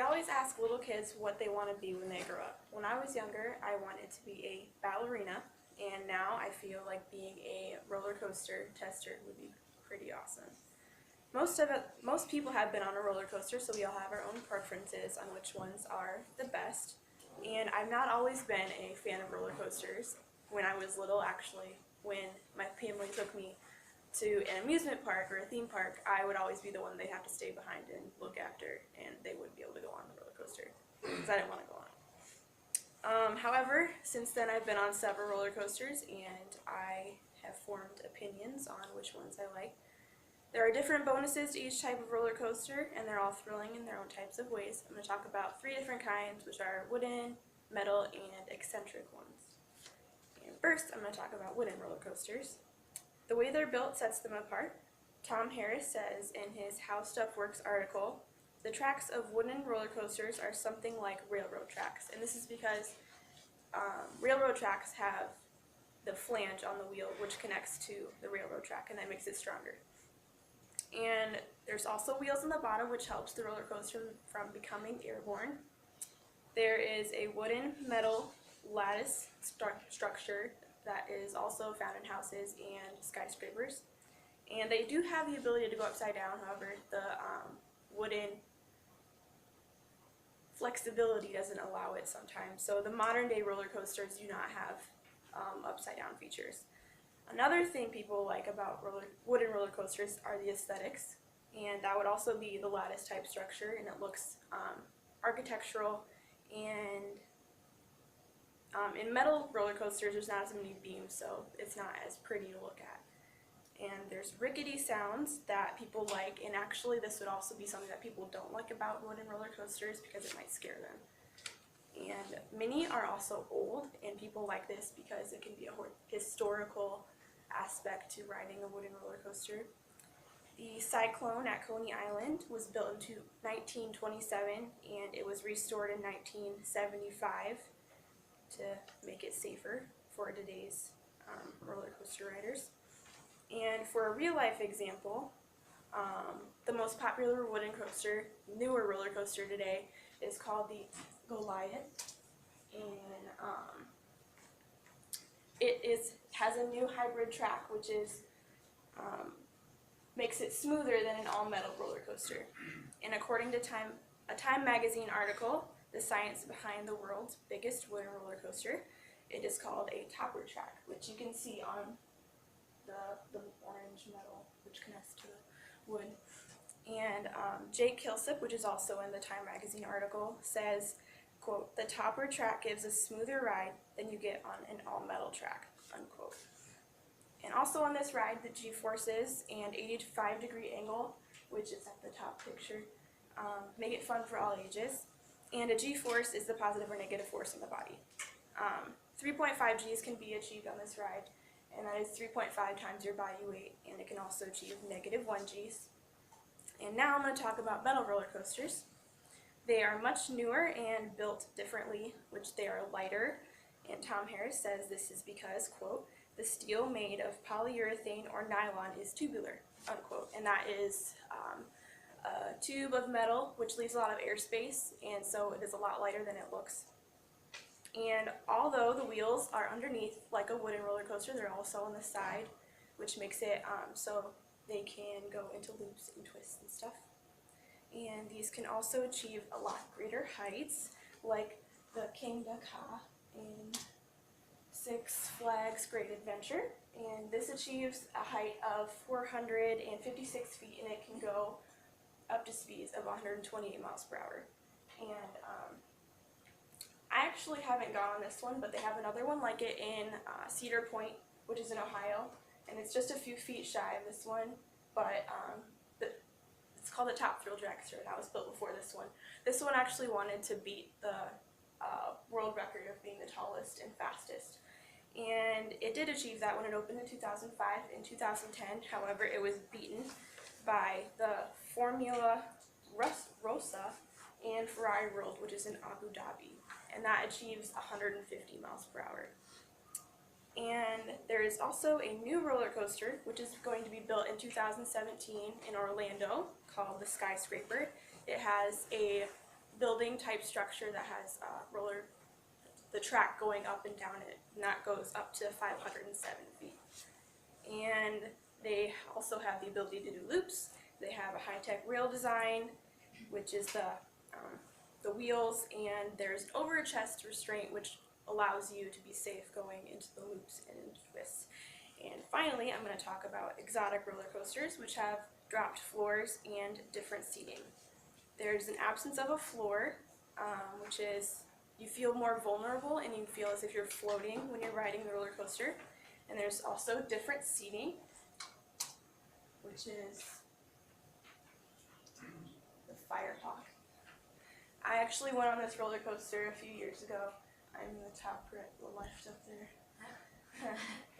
always ask little kids what they want to be when they grow up. When I was younger, I wanted to be a ballerina, and now I feel like being a roller coaster tester would be pretty awesome. Most people have been on a roller coaster, so we all have our own preferences on which ones are the best. And I've not always been a fan of roller coasters. When I was little, actually, when my family took me to an amusement park or a theme park, I would always be the one they'd have to stay behind and look after, and they wouldn't be able to go on the roller coaster because I didn't want to go on. However, since then I've been on several roller coasters, and I have formed opinions on which ones I like. There are different bonuses to each type of roller coaster, and they're all thrilling in their own types of ways. I'm going to talk about 3 different kinds, which are wooden, metal, and eccentric ones. And first, I'm going to talk about wooden roller coasters. The way they're built sets them apart. Tom Harris says in his How Stuff Works article, the tracks of wooden roller coasters are something like railroad tracks, and this is because railroad tracks have the flange on the wheel which connects to the railroad track, and that makes it stronger. And there's also wheels on the bottom which helps the roller coaster from becoming airborne. There is a wooden metal lattice structure that is also found in houses and skyscrapers. And they do have the ability to go upside down, however, the wooden flexibility doesn't allow it sometimes. So the modern day roller coasters do not have upside down features. Another thing people like about wooden roller coasters are the aesthetics, and that would also be the lattice type structure, and it looks architectural. And in metal roller coasters there's not as many beams, so it's not as pretty to look at. And there's rickety sounds that people like, and actually this would also be something that people don't like about wooden roller coasters because it might scare them. And many are also old, and people like this because it can be a historical aspect to riding a wooden roller coaster. The Cyclone at Coney Island was built in 1927, and it was restored in 1975 to make it safer for today's roller coaster riders. And for a real life example, the most popular wooden coaster, newer roller coaster today, is called the Goliath, and it has a new hybrid track which is makes it smoother than an all-metal roller coaster. And according to a Time magazine article, the science behind the world's biggest wooden roller coaster, it is called a topper track, which you can see on the orange metal which connects to the wood. And Jake Kilsip, which is also in the Time magazine article, says, quote, "The topper track gives a smoother ride than you get on an all-metal track," unquote. And also on this ride, the G-forces and 85-degree angle, which is at the top picture, make it fun for all ages. And a G-force is the positive or negative force in the body. 3.5 Gs can be achieved on this ride, and that is 3.5 times your body weight, and it can also achieve -1 Gs. And now I'm going to talk about metal roller coasters. They are much newer and built differently, which they are lighter, and Tom Harris says this is because, quote, "the steel made of polyurethane or nylon is tubular," unquote, and that is a tube of metal which leaves a lot of airspace, and so it is a lot lighter than it looks. And although the wheels are underneath like a wooden roller coaster, they're also on the side, which makes it so they can go into loops and twists and stuff. And these can also achieve a lot greater heights, like the King Dakar in Six Flags Great Adventure. And this achieves a height of 456 feet, and it can go up to speeds of 128 miles per hour. And I actually haven't gone on this one, but they have another one like it in Cedar Point, which is in Ohio, and it's just a few feet shy of this one, but it's called the Top Thrill Dragster, and that was built before this one. This one actually wanted to beat the world record of being the tallest and fastest, and it did achieve that when it opened in 2005. In 2010, however, it was beaten by the Formula Rossa and Ferrari World, which is in Abu Dhabi, and that achieves 150 miles per hour. And there is also a new roller coaster which is going to be built in 2017 in Orlando called the Skyscraper. It has a building type structure that has the track going up and down it, and that goes up to 507 feet. And they also have the ability to do loops. They have a high-tech rail design, which is the wheels, and there's over a chest restraint, which allows you to be safe going into the loops and into twists. And finally, I'm going to talk about exotic roller coasters, which have dropped floors and different seating. There's an absence of a floor, which is you feel more vulnerable and you feel as if you're floating when you're riding the roller coaster. And there's also different seating, which is the Firehawk. I actually went on this roller coaster a few years ago. I'm in the top right, the left up there.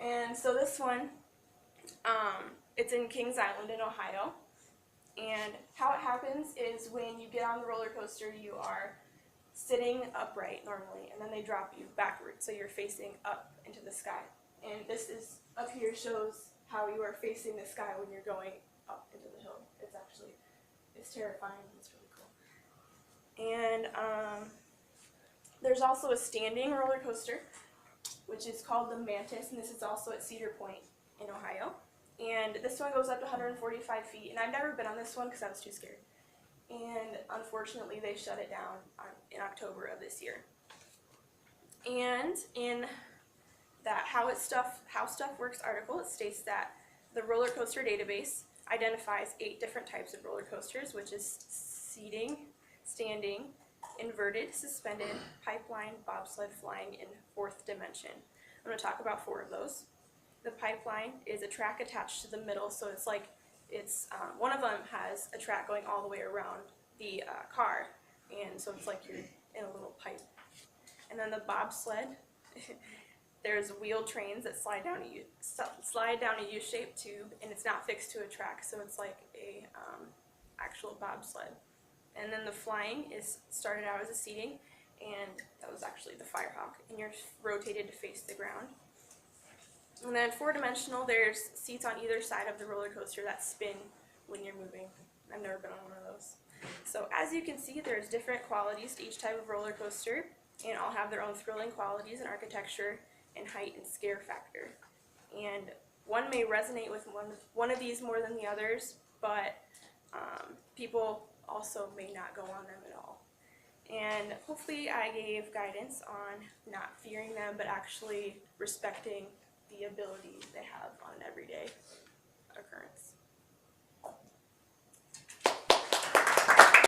And so this one, it's in Kings Island in Ohio. And how it happens is when you get on the roller coaster, you are sitting upright normally, and then they drop you backwards, so you're facing up into the sky. And this is up here shows how you are facing the sky when you're going up into the hill. It's terrifying. It's really cool. And there's also a standing roller coaster, which is called the Mantis, and this is also at Cedar Point in Ohio. And this one goes up to 145 feet, and I've never been on this one because I was too scared. And unfortunately, they shut it down in October of this year. And in that How Stuff Works article, it states that the roller coaster database identifies 8 different types of roller coasters, which is seating, standing, inverted, suspended, pipeline, bobsled, flying, and 4th dimension. I'm going to talk about 4 of those. The pipeline is a track attached to the middle, so it's like one of them has a track going all the way around the car, and so it's like you're in a little pipe. And then the bobsled, there's wheel trains that slide down a U-shaped tube, and it's not fixed to a track, so it's like a actual bobsled. And then the flying started out as a seating, and that was actually the Firehawk, and you're rotated to face the ground. And then 4-dimensional, there's seats on either side of the roller coaster that spin when you're moving. I've never been on one of those. So as you can see, there's different qualities to each type of roller coaster, and all have their own thrilling qualities in architecture and height and scare factor. And one may resonate with one of these more than the others, but people also may not go on them at all. And hopefully I gave guidance on not fearing them, but actually respecting the ability they have on an everyday occurrence.